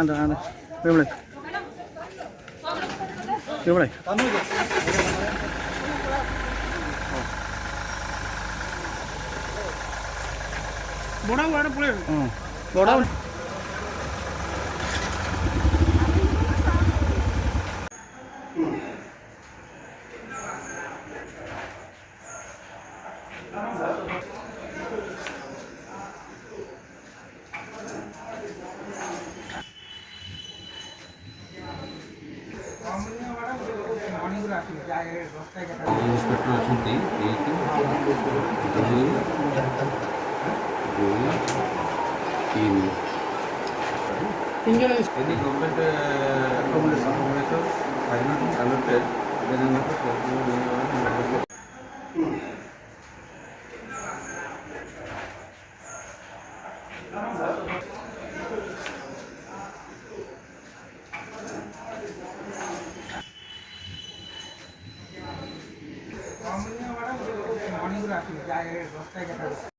Anda, anda. Boleh. Boleh. Bodoh, bodoh boleh. Bodoh. Inspector ଅଛନ୍ତି 1 2 2 3 Any government accommodation has not been allotted, then I have to inspector ଅଛନ୍ତି